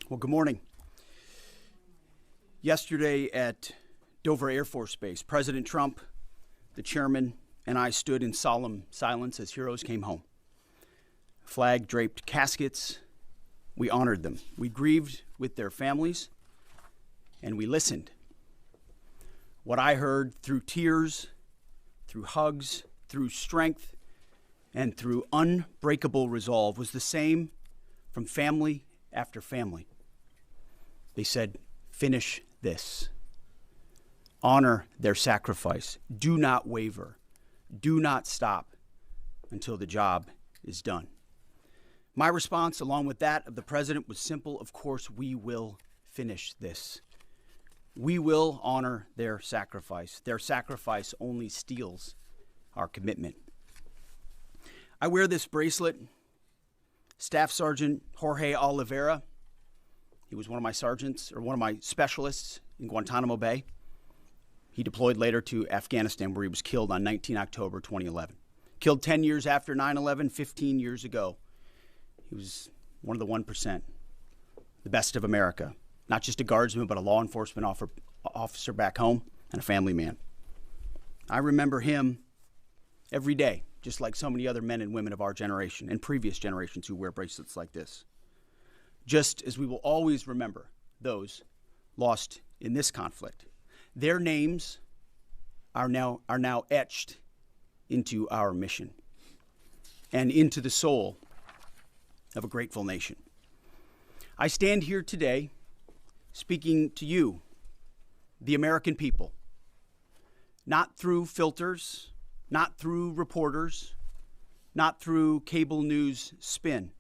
Well, good morning. Yesterday at Dover Air Force Base, President Trump, the chairman, and I stood in solemn silence as heroes came home. Flag-draped caskets, we honored them. We grieved with their families, and we listened. What I heard through tears, through hugs, through strength, and through unbreakable resolve was the same from family after family. They said, finish this. Honor their sacrifice. Do not waver. Do not stop until the job is done. My response, along with that of the president, was simple. Of course, we will finish this. We will honor their sacrifice. Their sacrifice only steals our commitment. I wear this bracelet. Staff Sergeant Jorge Oliveira, he was one of my sergeants, or one of my specialists in Guantanamo Bay. He deployed later to Afghanistan, where he was killed on 19 October 2011. Killed 10 years after 9/11, 15 years ago. He was one of the 1%, the best of America. Not just a guardsman, but a law enforcement officer back home and a family man. I remember him every day, just like so many other men and women of our generation and previous generations who wear bracelets like this. Just as we will always remember those lost in this conflict. Their names are now etched into our mission and into the soul of a grateful nation. I stand here today speaking to you, the American people, not through filters, not through reporters, not through cable news spin.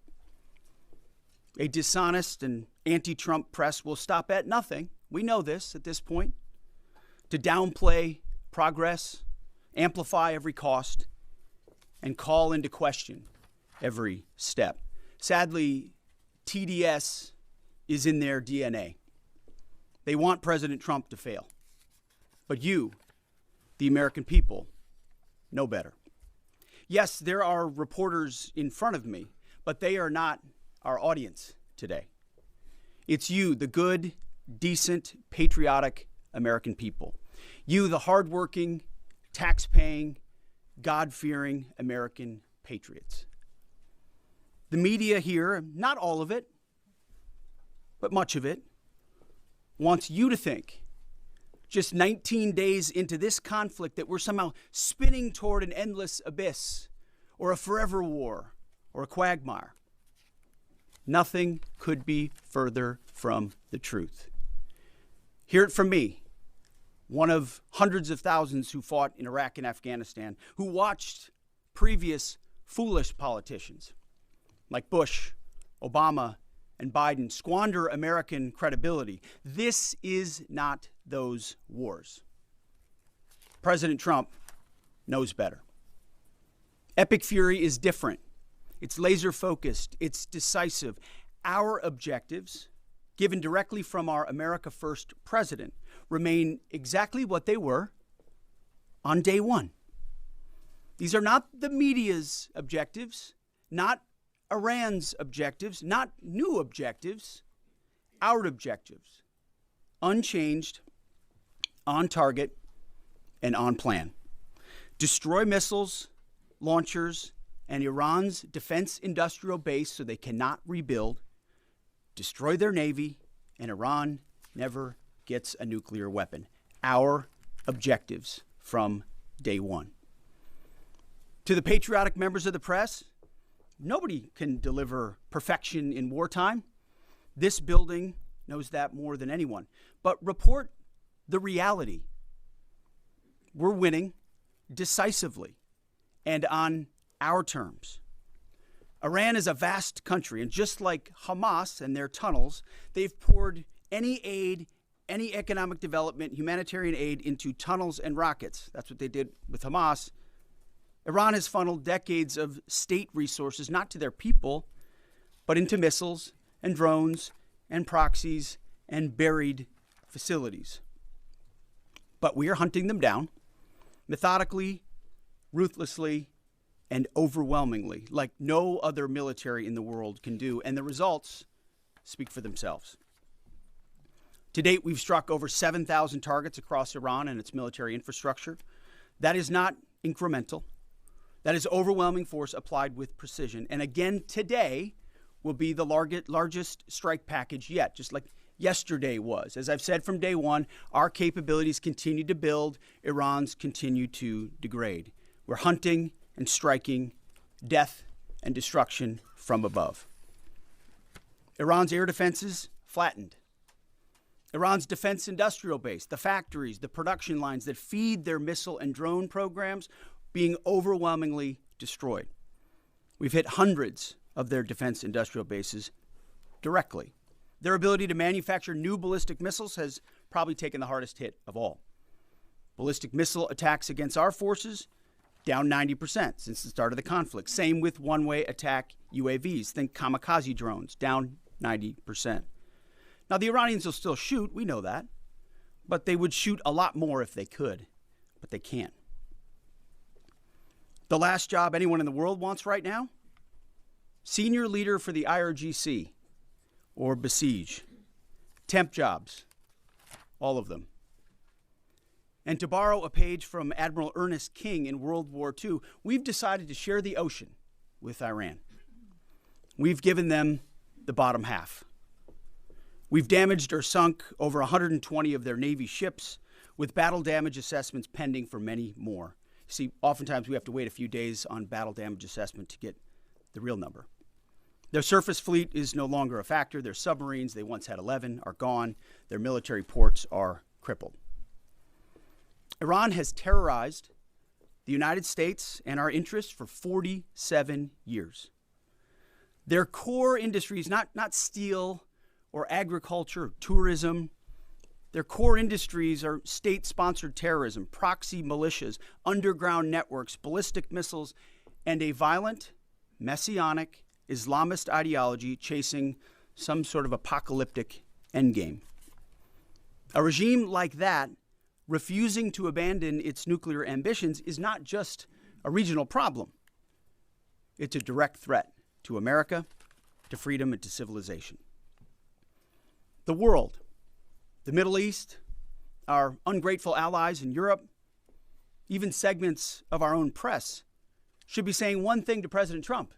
A dishonest and anti-Trump press will stop at nothing. We know this at this point. To downplay progress, amplify every cost, and call into question every step. Sadly, TDS is in their DNA. They want President Trump to fail. But you, the American people, know better. Yes, there are reporters in front of me, but they are not our audience today. It's you, the good, decent, patriotic American people. You, the hardworking, tax-paying, God-fearing American patriots. The media here, not all of it, but much of it, wants you to think, just 19 days into this conflict, that we're somehow spinning toward an endless abyss or a forever war or a quagmire. Nothing could be further from the truth. Hear it from me, one of hundreds of thousands who fought in Iraq and Afghanistan, who watched previous foolish politicians like Bush, Obama, and Biden squander American credibility. This is not those wars. President Trump knows better. Epic fury is different. It's laser-focused. It's decisive. Our objectives, given directly from our America First president, remain exactly what they were on day one. These are not the media's objectives, not Iran's objectives, not new objectives, our objectives. Unchanged, on target, and on plan. Destroy missiles, launchers, and Iran's defense industrial base so they cannot rebuild. Destroy their navy, and Iran never gets a nuclear weapon. Our objectives from day one. To the patriotic members of the press, nobody can deliver perfection in wartime. This building knows that more than anyone. But report the reality. We're winning decisively and on our terms. Iran is a vast country, and just like Hamas and their tunnels, they've poured any aid, any economic development, humanitarian aid into tunnels and rockets. That's what they did with Hamas. Iran has funneled decades of state resources, not to their people, but into missiles and drones and proxies and buried facilities. But we are hunting them down methodically, ruthlessly, and overwhelmingly, like no other military in the world can do. And the results speak for themselves. To date, we've struck over 7,000 targets across Iran and its military infrastructure. That is not incremental. That is overwhelming force applied with precision. And again, today will be the largest strike package yet, just like yesterday was. As I've said from day one, our capabilities continue to build, Iran's continue to degrade. We're hunting and striking death and destruction from above. Iran's air defenses flattened. Iran's defense industrial base, the factories, the production lines that feed their missile and drone programs, being overwhelmingly destroyed. We've hit hundreds of their defense industrial bases directly. Their ability to manufacture new ballistic missiles has probably taken the hardest hit of all. Ballistic missile attacks against our forces, down 90% since the start of the conflict. Same with one-way attack UAVs, think kamikaze drones, down 90%. Now, the Iranians will still shoot, we know that, but they would shoot a lot more if they could, but they can't. The last job anyone in the world wants right now? Senior leader for the IRGC or Besiege. Temp jobs, all of them. And to borrow a page from Admiral Ernest King in World War II, we've decided to share the ocean with Iran. We've given them the bottom half. We've damaged or sunk over 120 of their Navy ships, with battle damage assessments pending for many more. See, oftentimes we have to wait a few days on battle damage assessment to get the real number. Their surface fleet is no longer a factor. Their submarines, they once had 11, are gone. Their military ports are crippled. Iran has terrorized the United States and our interests for 47 years. Their core industries, not steel or agriculture or tourism, their core industries are state-sponsored terrorism, proxy militias, underground networks, ballistic missiles, and a violent, messianic, Islamist ideology chasing some sort of apocalyptic endgame. A regime like that, refusing to abandon its nuclear ambitions, is not just a regional problem. It's a direct threat to America, to freedom, and to civilization. The world, the Middle East, our ungrateful allies in Europe, even segments of our own press should be saying one thing to President Trump.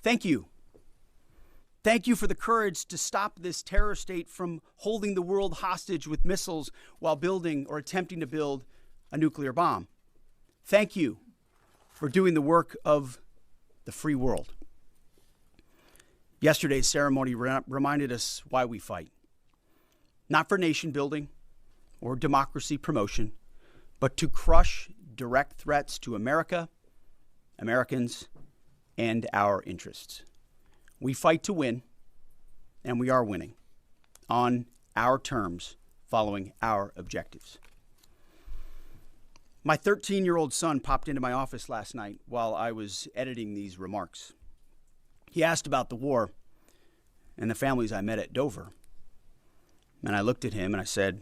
Thank you. Thank you for the courage to stop this terror state from holding the world hostage with missiles while building or attempting to build a nuclear bomb. Thank you for doing the work of the free world. Yesterday's ceremony reminded us why we fight. Not for nation building or democracy promotion, but to crush direct threats to America, Americans, and our interests. We fight to win, and we are winning on our terms, following our objectives. My 13-year-old son popped into my office last night while I was editing these remarks. He asked about the war and the families I met at Dover. And I looked at him and I said,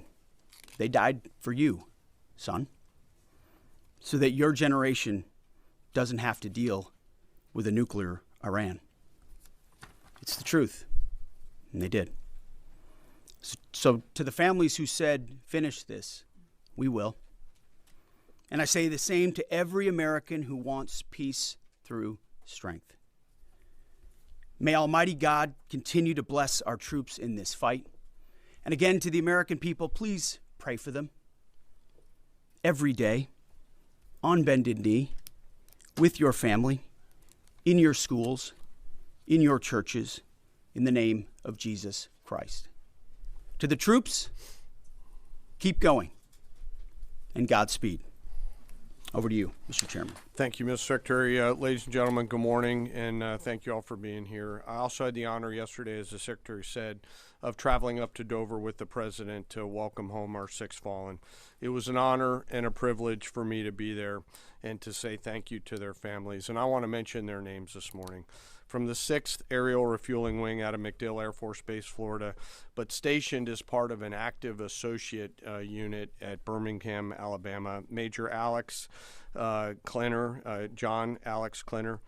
they died for you, son, so that your generation doesn't have to deal with a nuclear Iran. It's the truth. And they did. So to the families who said, finish this, we will. And I say the same to every American who wants peace through strength. May Almighty God continue to bless our troops in this fight. And again, to the American people, please pray for them. Every day, on bended knee, with your family, in your schools, in your churches, in the name of Jesus Christ. To the troops, keep going, and Godspeed. Over to you, Mr. Chairman. Thank you, Mr. Secretary. Ladies and gentlemen, good morning, and thank you all for being here. I also had the honor yesterday, as the Secretary said, of traveling up to Dover with the President to welcome home our six fallen. It was an honor and a privilege for me to be there and to say thank you to their families. And I want to mention their names this morning. from the 6th Aerial Refueling Wing out of MacDill Air Force Base, Florida, but stationed as part of an active associate unit at Birmingham, Alabama. Major Alex Klenner, John Alex Klenner,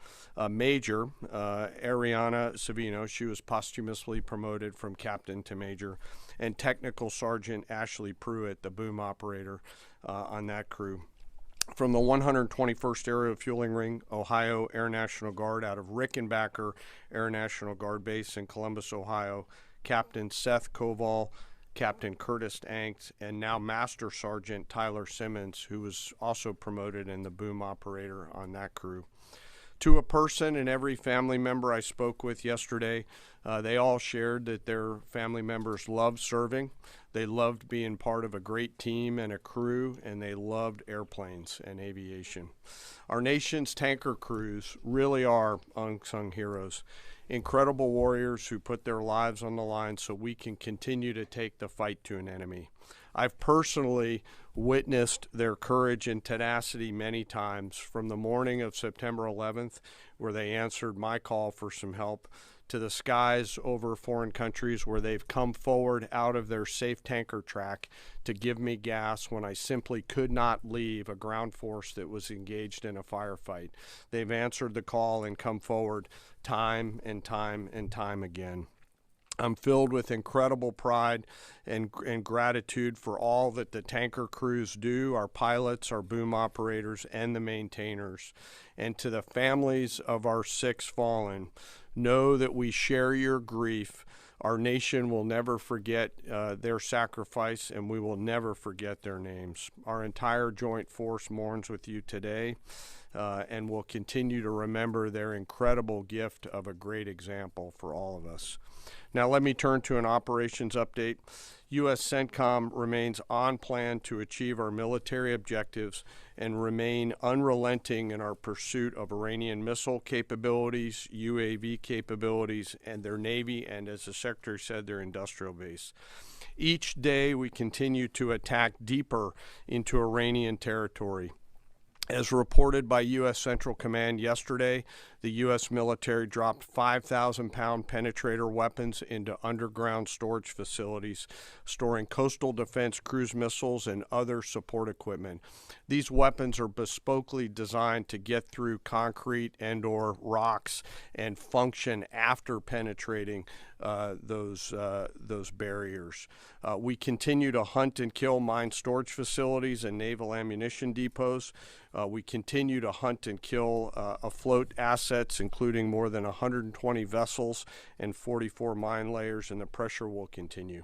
Major Ariana Savino, she was posthumously promoted from captain to major, and Technical Sergeant Ashley Pruitt, the boom operator on that crew. From the 121st Aerial Refueling Ring, Ohio Air National Guard out of Rickenbacker Air National Guard Base in Columbus, Ohio, Captain Seth Koval, Captain Curtis Anks, and now Master Sergeant Tyler Simmons, who was also promoted in the boom operator on that crew. To a person and every family member I spoke with yesterday, they all shared that their family members loved serving, they loved being part of a great team and a crew, and they loved airplanes and aviation. Our nation's tanker crews really are unsung heroes, incredible warriors who put their lives on the line so we can continue to take the fight to an enemy. I've personally witnessed their courage and tenacity many times, from the morning of September 11th, where they answered my call for some help, to the skies over foreign countries where they've come forward out of their safe tanker track to give me gas when I simply could not leave a ground force that was engaged in a firefight. They've answered the call and come forward time and time and time again. I'm filled with incredible pride and gratitude for all that the tanker crews do, our pilots, our boom operators, and the maintainers. And to the families of our 6 fallen, know that we share your grief. Our nation will never forget their sacrifice, and we will never forget their names. Our entire joint force mourns with you today, and will continue to remember their incredible gift of a great example for all of us. Now let me turn to an operations update. U.S. CENTCOM remains on plan to achieve our military objectives and remain unrelenting in our pursuit of Iranian missile capabilities, UAV capabilities, and their Navy, and as the Secretary said, their industrial base. Each day we continue to attack deeper into Iranian territory. As reported by U.S. Central Command yesterday, the U.S. military dropped 5,000-pound penetrator weapons into underground storage facilities, storing coastal defense cruise missiles and other support equipment. These weapons are bespokely designed to get through concrete and/or rocks and function after penetrating those barriers. We continue to hunt and kill mine storage facilities and naval ammunition depots. We continue to hunt and kill afloat assets, including more than 120 vessels and 44 mine layers, and the pressure will continue.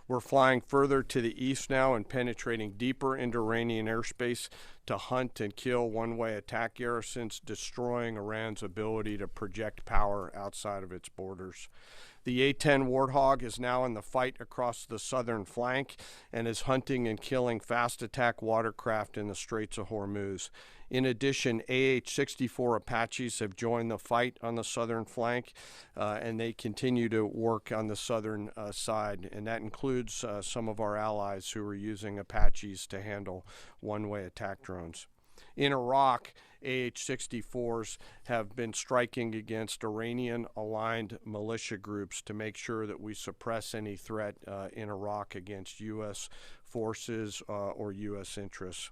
We're flying further to the east now and penetrating deeper into Iranian airspace to hunt and kill one-way attack garrisons, destroying Iran's ability to project power outside of its borders. The A-10 Warthog is now in the fight across the southern flank and is hunting and killing fast attack watercraft in the Straits of Hormuz. In addition, AH-64 Apaches have joined the fight on the southern flank, and they continue to work on the southern side, and that includes some of our allies who are using Apaches to handle one-way attack drones. In Iraq, AH-64s have been striking against Iranian-aligned militia groups to make sure that we suppress any threat in Iraq against U.S. forces or U.S. interests.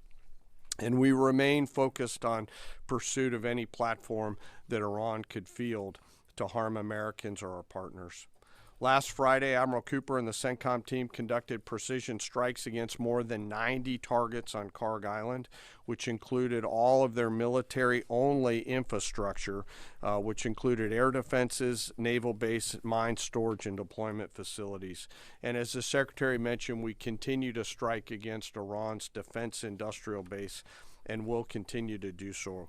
And we remain focused on pursuit of any platform that Iran could field to harm Americans or our partners. Last Friday, Admiral Cooper and the CENTCOM team conducted precision strikes against more than 90 targets on Karg Island, which included all of their military-only infrastructure, which included air defenses, naval base, mine storage, and deployment facilities. And as the Secretary mentioned, we continue to strike against Iran's defense industrial base and will continue to do so.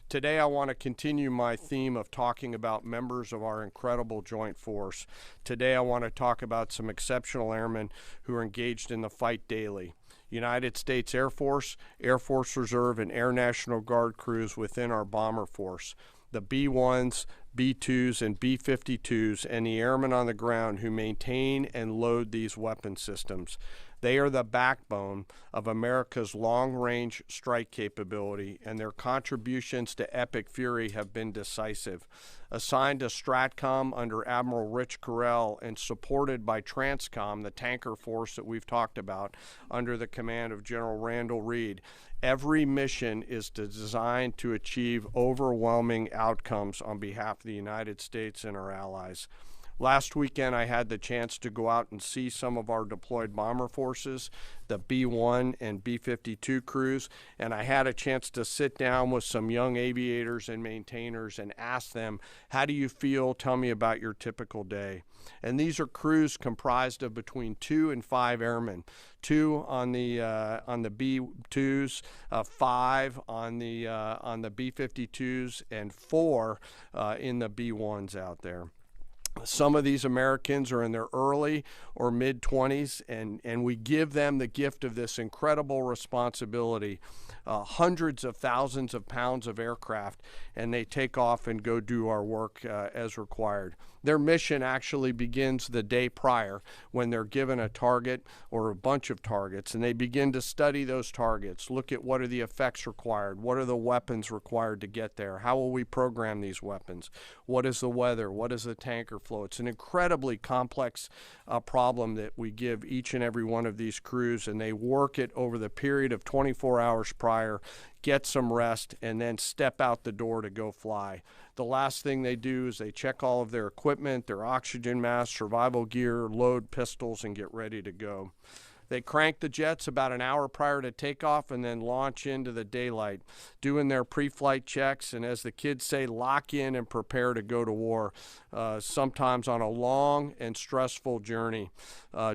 Today, I want to continue my theme of talking about members of our incredible joint force. Today, I want to talk about some exceptional airmen who are engaged in the fight daily. United States Air Force, Air Force Reserve, and Air National Guard crews within our bomber force. The B-1s, B-2s, and B-52s, and the airmen on the ground who maintain and load these weapon systems. They are the backbone of America's long-range strike capability, and their contributions to Epic Fury have been decisive. Assigned to STRATCOM under Admiral Rich Carrell and supported by TRANSCOM, the tanker force that we've talked about, under the command of General Randall Reed, every mission is designed to achieve overwhelming outcomes on behalf of the United States and our allies. Last weekend, I had the chance to go out and see some of our deployed bomber forces, the B-1 and B-52 crews, and I had a chance to sit down with some young aviators and maintainers and ask them, how do you feel? Tell me about your typical day. And these are crews comprised of between 2 and 5 airmen, 2 on the B-2s, 5 on the B-52s, and 4 in the B-1s out there. Some of these Americans are in their early or mid-20s, and we give them the gift of this incredible responsibility, hundreds of thousands of pounds of aircraft, and they take off and go do our work as required. Their mission actually begins the day prior when they're given a target or a bunch of targets, and they begin to study those targets, look at what are the effects required, what are the weapons required to get there, how will we program these weapons, what is the weather, what is the tanker flow. It's an incredibly complex problem that we give each and every one of these crews, and they work it over the period of 24 hours prior, get some rest, and then step out the door to go fly. The last thing they do is they check all of their equipment, their oxygen mask, survival gear, load pistols, and get ready to go. They crank the jets about an hour prior to takeoff and then launch into the daylight, doing their pre-flight checks, and as the kids say, lock in and prepare to go to war, sometimes on a long and stressful journey.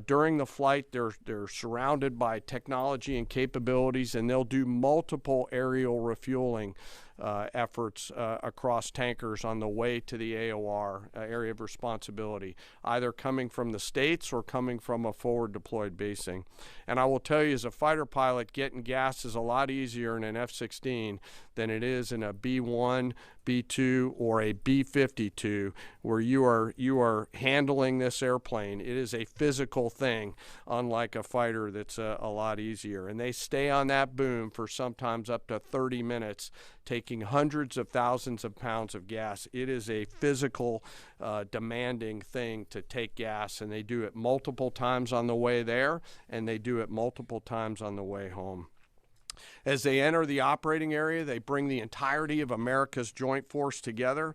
During the flight, they're surrounded by technology and capabilities, and they'll do multiple aerial refueling efforts across tankers on the way to the AOR, area of responsibility, either coming from the States or coming from a forward deployed basing. And I will tell you, as a fighter pilot, getting gas is a lot easier in an F-16 than it is in a B-1, B-2, or a B-52, where you are handling this airplane. It is a physical thing, unlike a fighter that's a lot easier. And they stay on that boom for sometimes up to 30 minutes, taking hundreds of thousands of pounds of gas. It is a physical, demanding thing to take gas, and they do it multiple times on the way there, and they do it multiple times on the way home. As they enter the operating area, they bring the entirety of America's joint force together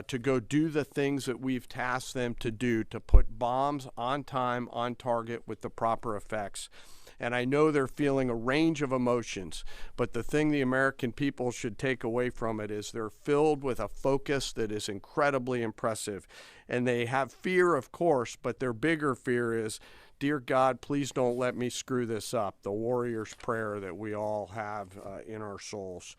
to go do the things that we've tasked them to do, to put bombs on time, on target, with the proper effects. And I know they're feeling a range of emotions, but the thing the American people should take away from it is they're filled with a focus that is incredibly impressive. And they have fear, of course, but their bigger fear is, dear God, please don't let me screw this up, the warrior's prayer that we all have in our souls.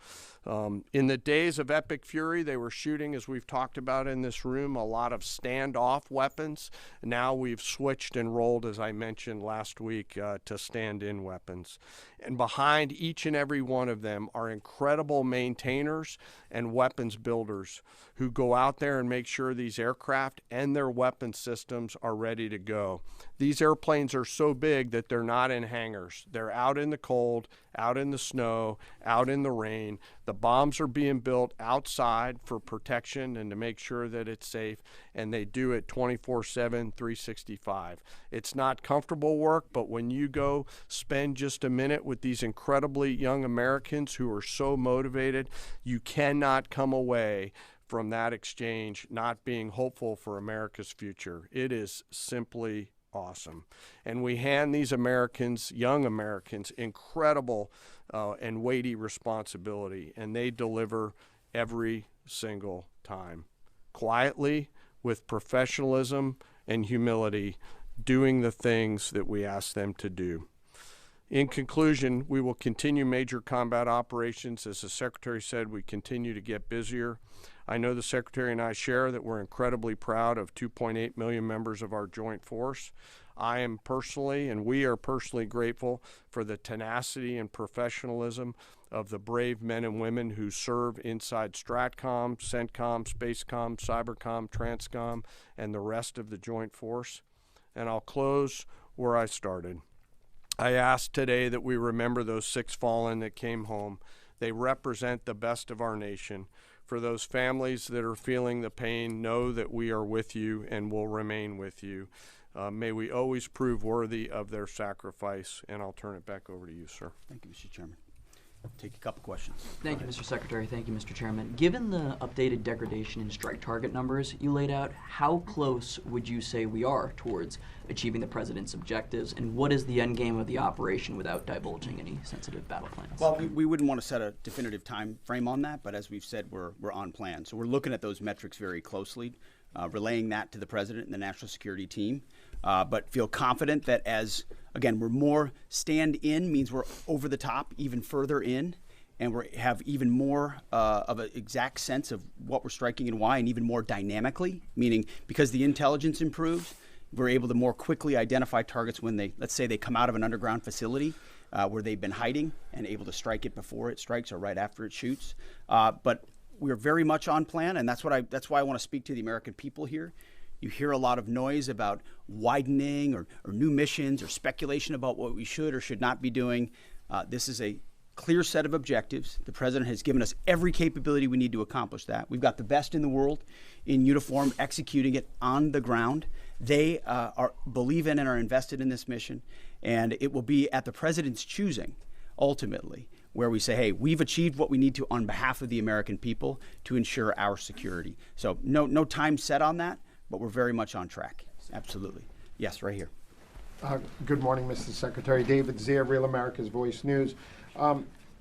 In the days of Epic Fury, they were shooting, as we've talked about in this room, a lot of standoff weapons. Now we've switched and rolled, as I mentioned last week, to stand-in weapons. And behind each and every one of them are incredible maintainers and weapons builders who go out there and make sure these aircraft and their weapon systems are ready to go. These airplanes are so big that they're not in hangars. They're out in the cold, out in the snow, out in the rain. The bombs are being built outside for protection and to make sure that it's safe, and they do it 24/7, 365. It's not comfortable work, but when you go spend just a minute with these incredibly young Americans who are so motivated, you cannot come away from that exchange not being hopeful for America's future. It is simply awesome. And we hand these Americans, young Americans, incredible and weighty responsibility, and they deliver every single time. Quietly, with professionalism and humility, doing the things that we ask them to do. In conclusion, we will continue major combat operations. As the Secretary said, we continue to get busier. I know the Secretary and I share that we're incredibly proud of 2.8 million members of our joint force. I am personally, and we are personally grateful for the tenacity and professionalism of the brave men and women who serve inside STRATCOM, CENTCOM, SpaceCom, CyberCom, TRANSCOM, and the rest of the joint force. And I'll close where I started. I ask today that we remember those 6 fallen that came home. They represent the best of our nation. For those families that are feeling the pain, know that we are with you and will remain with you. May we always prove worthy of their sacrifice. And I'll turn it back over to you, sir. Thank you, Mr. Chairman. Take a couple questions. Thank you, Mr. Secretary. Thank you, Mr. Chairman. Given the updated degradation in strike target numbers you laid out, how close would you say we are towards achieving the President's objectives, and what is the end game of the operation without divulging any sensitive battle plans? Well, we wouldn't want to set a definitive time frame on that, but as we've said, we're on plan. So we're looking at those metrics very closely, relaying that to the President and the National Security Team, but feel confident that as, again, we're more stand in means we're over the top, even further in, and we have even more of an exact sense of what we're striking and why, and even more dynamically, meaning because the intelligence improves, we're able to more quickly identify targets when they, let's say they come out of an underground facility where they've been hiding and able to strike it before it strikes or right after it shoots. But we're very much on plan, and that's why I want to speak to the American people here. You hear a lot of noise about widening or new missions or speculation about what we should or should not be doing. This is a clear set of objectives. The President has given us every capability we need to accomplish that. We've got the best in the world in uniform executing it on the ground. They believe in and are invested in this mission, and it will be at the President's choosing, ultimately, where we say, hey, we've achieved what we need to on behalf of the American people to ensure our security. So no time set on that, but we're very much on track. Absolutely. Yes, right here. Good morning, Mr. Secretary. David Zier, Real America's Voice News.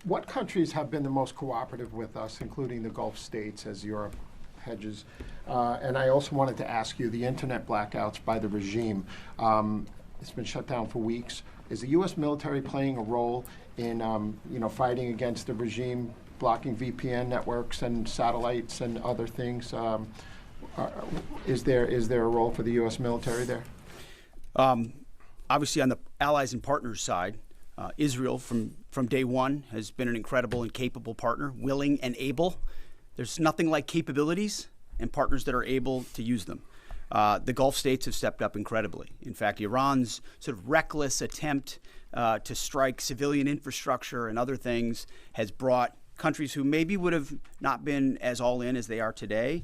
What countries have been the most cooperative with us, including the Gulf states, as Europe hedges? And I also wanted to ask you, the internet blackouts by the regime, it's been shut down for weeks. Is the U.S. military playing a role in fighting against the regime, blocking VPN networks and satellites and other things? Is there a role for the U.S. military there? Obviously, on the allies and partners side, Israel from day one has been an incredible and capable partner, willing and able. There's nothing like capabilities and partners that are able to use them. The Gulf states have stepped up incredibly. In fact, Iran's sort of reckless attempt to strike civilian infrastructure and other things has brought countries who maybe would have not been as all in as they are today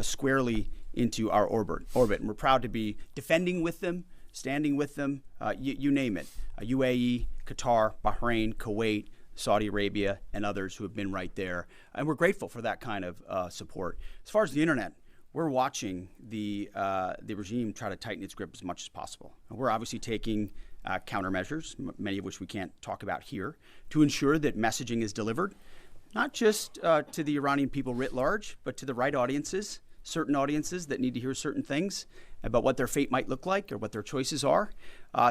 squarely into our orbit. And we're proud to be defending with them, standing with them, you name it. UAE, Qatar, Bahrain, Kuwait, Saudi Arabia, and others who have been right there. And we're grateful for that kind of support. As far as the internet, we're watching the regime try to tighten its grip as much as possible. And we're obviously taking countermeasures, many of which we can't talk about here, to ensure that messaging is delivered, not just to the Iranian people writ large, but to the right audiences, certain audiences that need to hear certain things about what their fate might look like or what their choices are.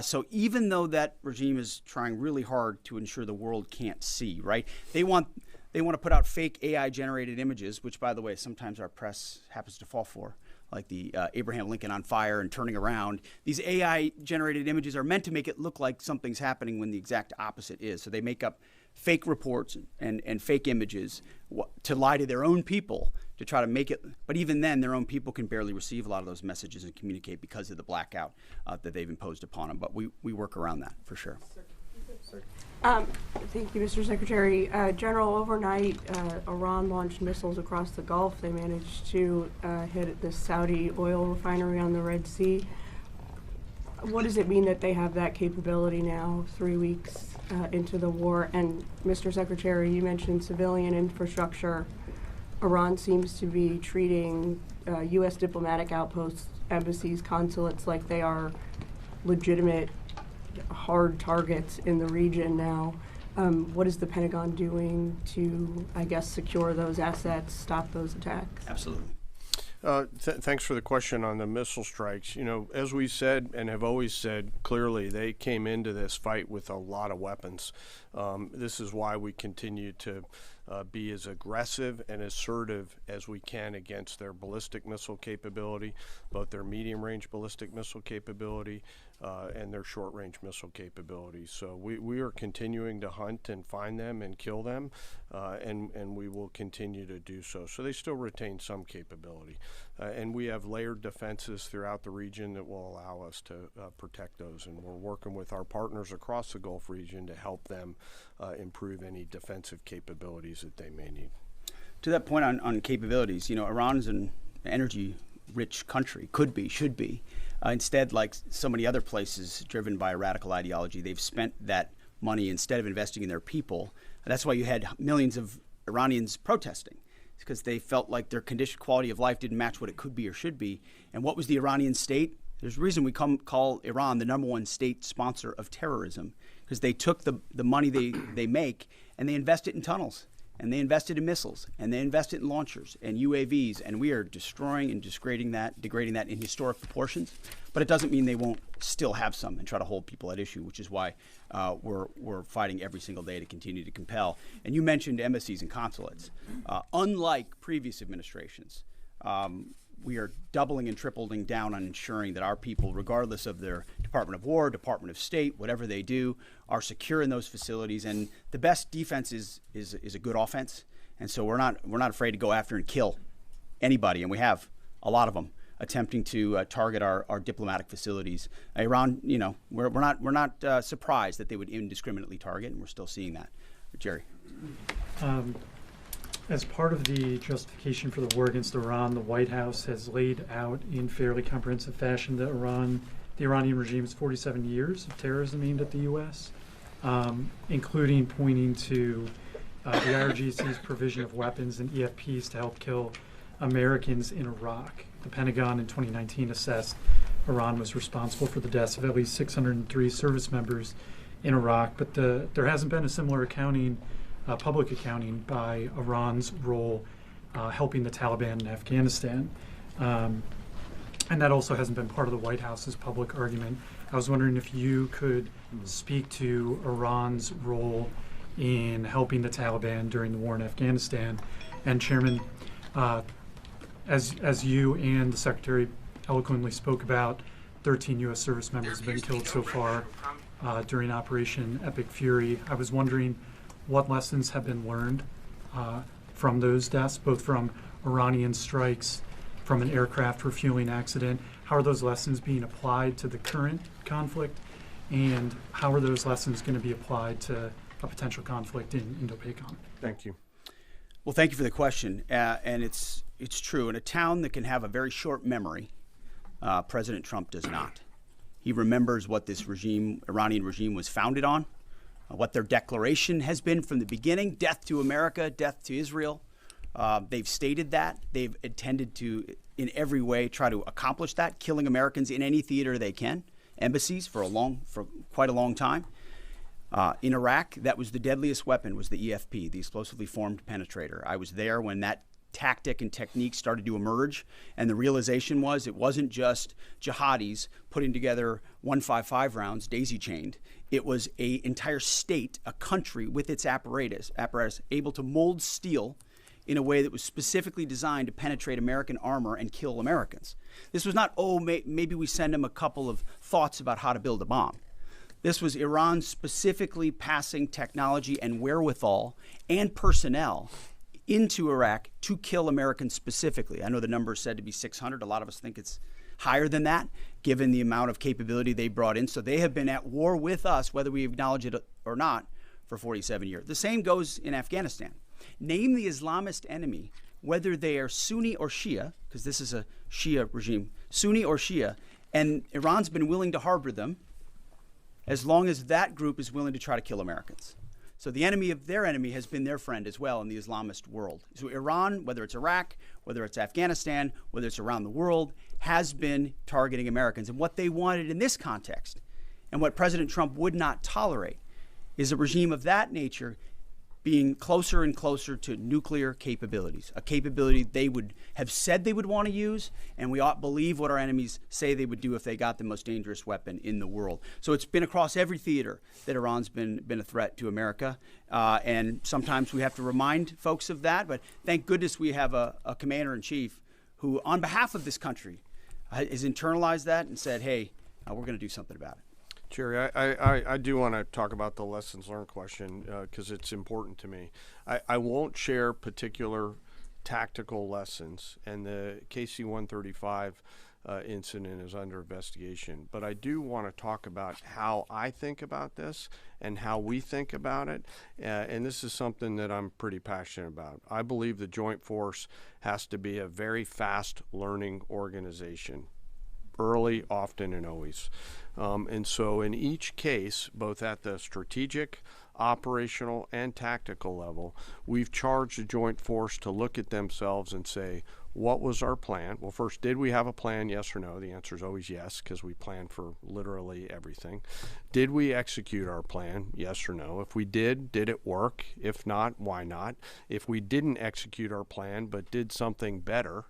So even though that regime is trying really hard to ensure the world can't see, right? They want to put out fake AI-generated images, which, by the way, sometimes our press happens to fall for, like the Abraham Lincoln on fire and turning around. These AI-generated images are meant to make it look like something's happening when the exact opposite is. So they make up fake reports and fake images to lie to their own people to try to make it. But even then, their own people can barely receive a lot of those messages and communicate because of the blackout that they've imposed upon them. But we work around that for sure. Thank you, Mr. Secretary. General, overnight, Iran launched missiles across the Gulf. They managed to hit the Saudi oil refinery on the Red Sea. What does it mean that they have that capability now, 3 weeks into the war? And Mr. Secretary, you mentioned civilian infrastructure. Iran seems to be treating U.S. diplomatic outposts, embassies, consulates like they are legitimate hard targets in the region now. What is the Pentagon doing to, I guess, secure those assets, stop those attacks? Absolutely. Thanks for the question on the missile strikes. You know, as we said and have always said clearly, they came into this fight with a lot of weapons. This is why we continue to be as aggressive and assertive as we can against their ballistic missile capability, both their medium-range ballistic missile capability and their short-range missile capability. So we are continuing to hunt and find them and kill them, and we will continue to do so. So they still retain some capability. and we have layered defenses throughout the region that will allow us to protect those. And we're working with our partners across the Gulf region to help them improve any defensive capabilities that they may need. To that point on capabilities, Iran's an energy-rich country, could be, should be. Instead, like so many other places driven by a radical ideology, they've spent that money instead of investing in their people. That's why you had millions of Iranians protesting. It's because they felt like their quality of life didn't match what it could be or should be. And what was the Iranian state? There's a reason we call Iran the #1 state sponsor of terrorism, because they took the money they make and they invest it in tunnels, and they invested in missiles, and they invested in launchers and UAVs, and we are destroying and degrading that in historic proportions. But it doesn't mean they won't still have some and try to hold people at issue, which is why we're fighting every single day to continue to compel. And you mentioned embassies and consulates. Unlike previous administrations, we are doubling and tripling down on ensuring that our people, regardless of their Department of War, Department of State, whatever they do, are secure in those facilities. And the best defense is a good offense. And so we're not afraid to go after and kill anybody, and we have a lot of them attempting to target our diplomatic facilities. Iran, we're not surprised that they would indiscriminately target, and we're still seeing that. Jerry. As part of the justification for the war against Iran, the White House has laid out in fairly comprehensive fashion that the Iranian regime's 47 years of terrorism aimed at the U.S., including pointing to the IRGC's provision of weapons and EFPs to help kill Americans in Iraq. The Pentagon in 2019 assessed Iran was responsible for the deaths of at least 603 service members in Iraq, but there hasn't been a similar public accounting by Iran's role helping the Taliban in Afghanistan. And that also hasn't been part of the White House's public argument. I was wondering if you could speak to Iran's role in helping the Taliban during the war in Afghanistan. And Chairman, as you and the Secretary eloquently spoke about, 13 U.S. service members have been killed so far during Operation Epic Fury. I was wondering what lessons have been learned from those deaths, both from Iranian strikes, from an aircraft refueling accident. How are those lessons being applied to the current conflict, and how are those lessons going to be applied to a potential conflict in Indo-Pacific? Thank you. Well, thank you for the question. And it's true. In a town that can have a very short memory, President Trump does not. He remembers what this Iranian regime was founded on, what their declaration has been from the beginning: death to America, death to Israel. They've stated that. They've intended to, in every way, try to accomplish that, killing Americans in any theater they can, embassies for quite a long time. In Iraq, that was the deadliest weapon, was the EFP, the explosively formed penetrator. I was there when that tactic and technique started to emerge, and the realization was it wasn't just jihadis putting together 155 rounds daisy-chained. It was an entire state, a country with its apparatus able to mold steel in a way that was specifically designed to penetrate American armor and kill Americans. This was not, maybe we send them a couple of thoughts about how to build a bomb. This was Iran specifically passing technology and wherewithal and personnel into Iraq to kill Americans specifically. I know the number is said to be 600. A lot of us think it's higher than that, given the amount of capability they brought in. So they have been at war with us, whether we acknowledge it or not, for 47 years. The same goes in Afghanistan. Name the Islamist enemy, whether they are Sunni or Shia, because this is a Shia regime, Sunni or Shia, and Iran's been willing to harbor them as long as that group is willing to try to kill Americans. So the enemy of their enemy has been their friend as well in the Islamist world. So Iran, whether it's Iraq, whether it's Afghanistan, whether it's around the world, has been targeting Americans. And what they wanted in this context, and what President Trump would not tolerate, is a regime of that nature being closer and closer to nuclear capabilities, a capability they would have said they would want to use, and we ought to believe what our enemies say they would do if they got the most dangerous weapon in the world. So it's been across every theater that Iran's been a threat to America, and sometimes we have to remind folks of that, but thank goodness we have a commander-in-chief who, on behalf of this country, has internalized that and said, hey, we're going to do something about it. Jerry, I do want to talk about the lessons learned question because it's important to me. I won't share particular tactical lessons, and the KC-135 incident is under investigation. But I do want to talk about how I think about this and how we think about it, and this is something that I'm pretty passionate about. I believe the Joint Force has to be a very fast learning organization, early, often, and always. And so in each case, both at the strategic, operational, and tactical level, we've charged the Joint Force to look at themselves and say, what was our plan? Well, first, did we have a plan, yes or no? The answer is always yes, because we plan for literally everything. Did we execute our plan, yes or no? If we did it work? If not, why not? If we didn't execute our plan but did something better,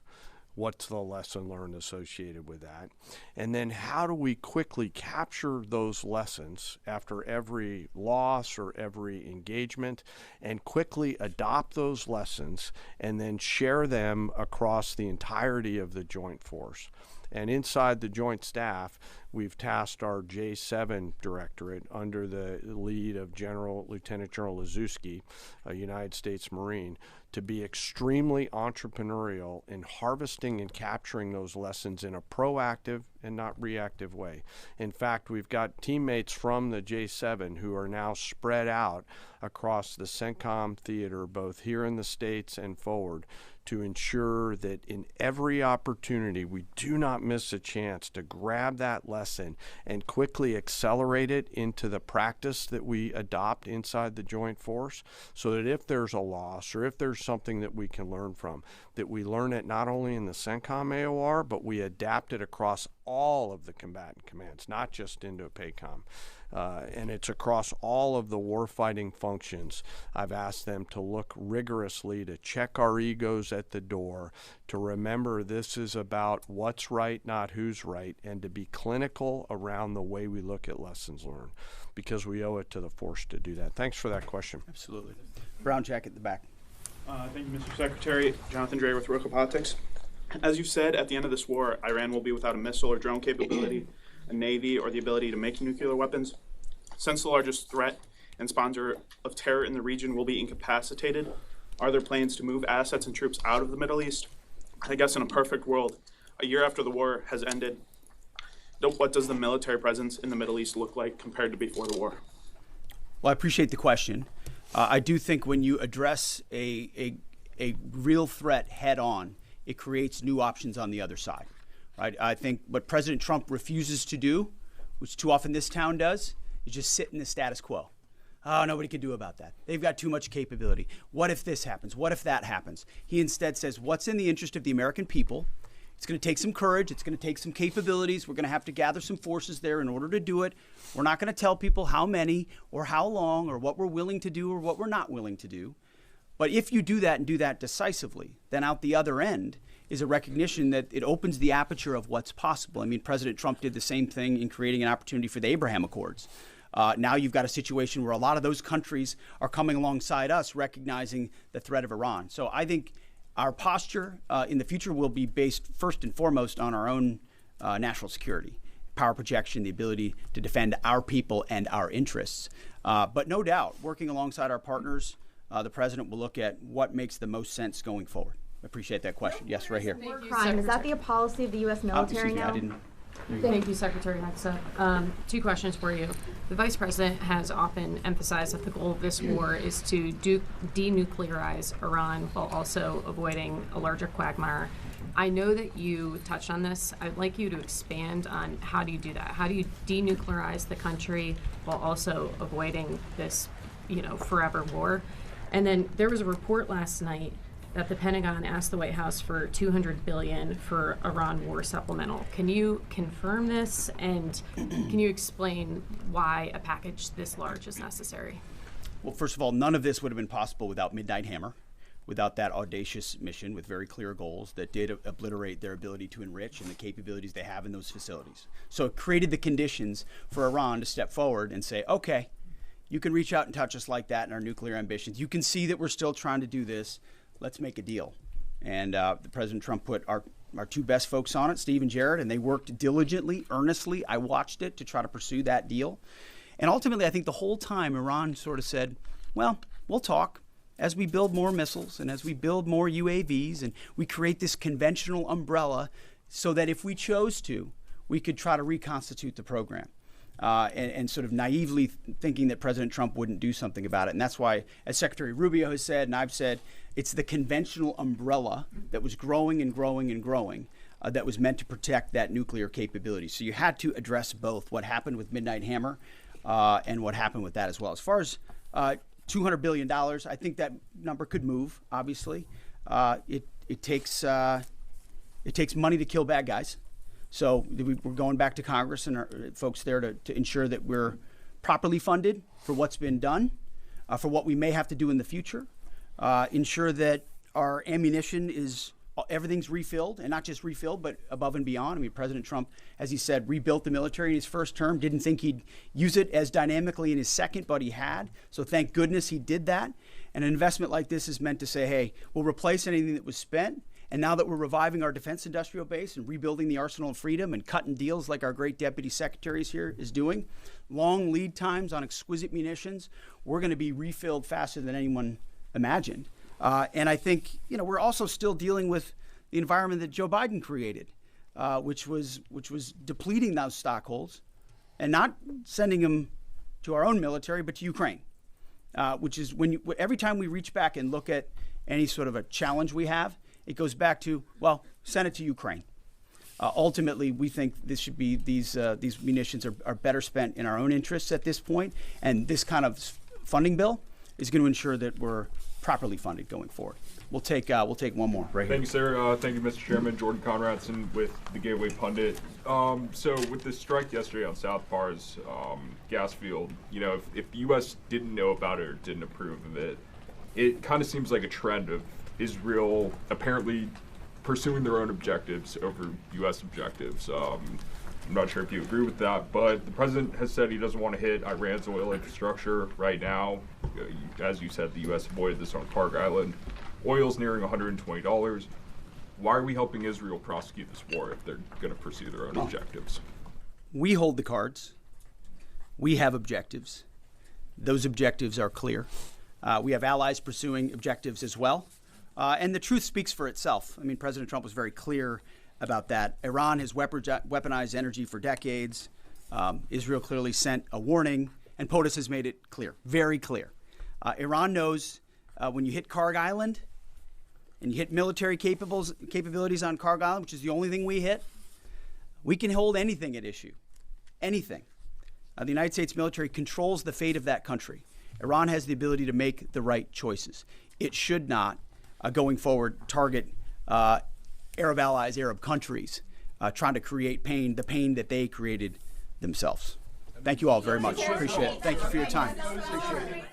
what's the lesson learned associated with that? And then how do we quickly capture those lessons after every loss or every engagement and quickly adopt those lessons and then share them across the entirety of the Joint Force? And inside the Joint Staff, we've tasked our J7 Directorate under the lead of Lieutenant General Lazewski, a United States Marine, to be extremely entrepreneurial in harvesting and capturing those lessons in a proactive and not reactive way. In fact, we've got teammates from the J7 who are now spread out across the CENTCOM theater, both here in the States and forward, to ensure that in every opportunity we do not miss a chance to grab that lesson and quickly accelerate it into the practice that we adopt inside the Joint Force, so that if there's a loss or if there's something that we can learn from, that we learn it not only in the CENTCOM AOR, but we adapt it across all of the combatant commands, not just Indo-PACOM. And it's across all of the warfighting functions. I've asked them to look rigorously, to check our egos at the door, to remember this is about what's right, not who's right, and to be clinical around the way we look at lessons learned, because we owe it to the force to do that. Thanks for that question. Absolutely. Brown jacket at the back. Thank you, Mr. Secretary. Jonathan Dre with Roca Politics. As you said, at the end of this war, Iran will be without a missile or drone capability, a navy, or the ability to make nuclear weapons. Since the largest threat and sponsor of terror in the region will be incapacitated, are there plans to move assets and troops out of the Middle East? I guess in a perfect world, a year after the war has ended, what does the military presence in the Middle East look like compared to before the war? Well, I appreciate the question. I do think when you address a real threat head on, it creates new options on the other side. Right? I think what President Trump refuses to do, which too often this town does, is just sit in the status quo. Oh, nobody can do about that. They've got too much capability. What if this happens? What if that happens? He instead says, what's in the interest of the American people? It's going to take some courage. It's going to take some capabilities. We're going to have to gather some forces there in order to do it. We're not going to tell people how many or how long or what we're willing to do or what we're not willing to do. But if you do that and do that decisively, then out the other end is a recognition that it opens the aperture of what's possible. I mean, President Trump did the same thing in creating an opportunity for the Abraham Accords. Now you've got a situation where a lot of those countries are coming alongside us, recognizing the threat of Iran. So I think our posture in the future will be based first and foremost on our own national security, power projection, the ability to defend our people and our interests. But no doubt, working alongside our partners, the president will look at what makes the most sense going forward. I appreciate that question. Yes, right here. Crime. Is that the policy of the U.S. military now? Thank you, Secretary Hegseth. Two questions for you. The Vice President has often emphasized that the goal of this war is to denuclearize Iran while also avoiding a larger quagmire. I know that you touched on this. I'd like you to expand on how do you do that? How do you denuclearize the country while also avoiding this, forever war? And then there was a report last night that the Pentagon asked the White House for $200 billion for Iran war supplemental. Can you confirm this, and can you explain why a package this large is necessary? Well, first of all, none of this would have been possible without Midnight Hammer, without that audacious mission with very clear goals that did obliterate their ability to enrich and the capabilities they have in those facilities. So it created the conditions for Iran to step forward and say, okay, you can reach out and touch us like that in our nuclear ambitions. You can see that we're still trying to do this. Let's make a deal. And the President Trump put our two best folks on it, Steve and Jared, and they worked diligently, earnestly. I watched it to try to pursue that deal. And ultimately, I think the whole time Iran sort of said, well, we'll talk. as we build more missiles and as we build more UAVs and we create this conventional umbrella so that if we chose to, we could try to reconstitute the program. And sort of naively thinking that President Trump wouldn't do something about it. And that's why, as Secretary Rubio has said, and I've said, it's the conventional umbrella that was growing and growing and growing that was meant to protect that nuclear capability. So you had to address both what happened with Midnight Hammer and what happened with that as well. As far as $200 billion, I think that number could move, obviously. It takes money to kill bad guys. So we're going back to Congress and our folks there to ensure that we're properly funded for what's been done, for what we may have to do in the future, ensure that our ammunition is, everything's refilled, and not just refilled, but above and beyond. I mean, President Trump, as he said, rebuilt the military in his first term, didn't think he'd use it as dynamically in his second, but he had. So thank goodness he did that. And an investment like this is meant to say, hey, we'll replace anything that was spent. And now that we're reviving our defense industrial base and rebuilding the arsenal of freedom and cutting deals like our great deputy secretary here is doing, long lead times on exquisite munitions, we're going to be refilled faster than anyone imagined. And I think, we're also still dealing with the environment that Joe Biden created, which was depleting those stockholds and not sending them to our own military, but to Ukraine, which is every time we reach back and look at any sort of a challenge we have, it goes back to, well, send it to Ukraine. Ultimately, we think this should be these munitions are better spent in our own interests at this point, and this kind of funding bill is going to ensure that we're properly funded going forward. We'll take one more. Right here. Thank you, sir. Thank you, Mr. Chairman. Jordan Conradson with the Gateway Pundit. So with the strike yesterday on South Bar's gas field, if the U.S. didn't know about it or didn't approve of it, it kind of seems like a trend of Israel apparently pursuing their own objectives over U.S. objectives. I'm not sure if you agree with that, but the president has said he doesn't want to hit Iran's oil infrastructure right now. As you said, the U.S. avoided this on Park Island. Oil's nearing $120. Why are we helping Israel prosecute this war if they're going to pursue their own objectives? We hold the cards. We have objectives. Those objectives are clear. We have allies pursuing objectives as well. And the truth speaks for itself. I mean, President Trump was very clear about that. Iran has weaponized energy for decades. Israel clearly sent a warning, and POTUS has made it clear, very clear. Iran knows when you hit Karg Island and you hit military capabilities on Karg Island, which is the only thing we hit, we can hold anything at issue, anything. The United States military controls the fate of that country. Iran has the ability to make the right choices. It should not, going forward, target Arab allies, Arab countries, trying to create the pain that they created themselves. Thank you all very much. Appreciate it. Thank you for your time. Appreciate it.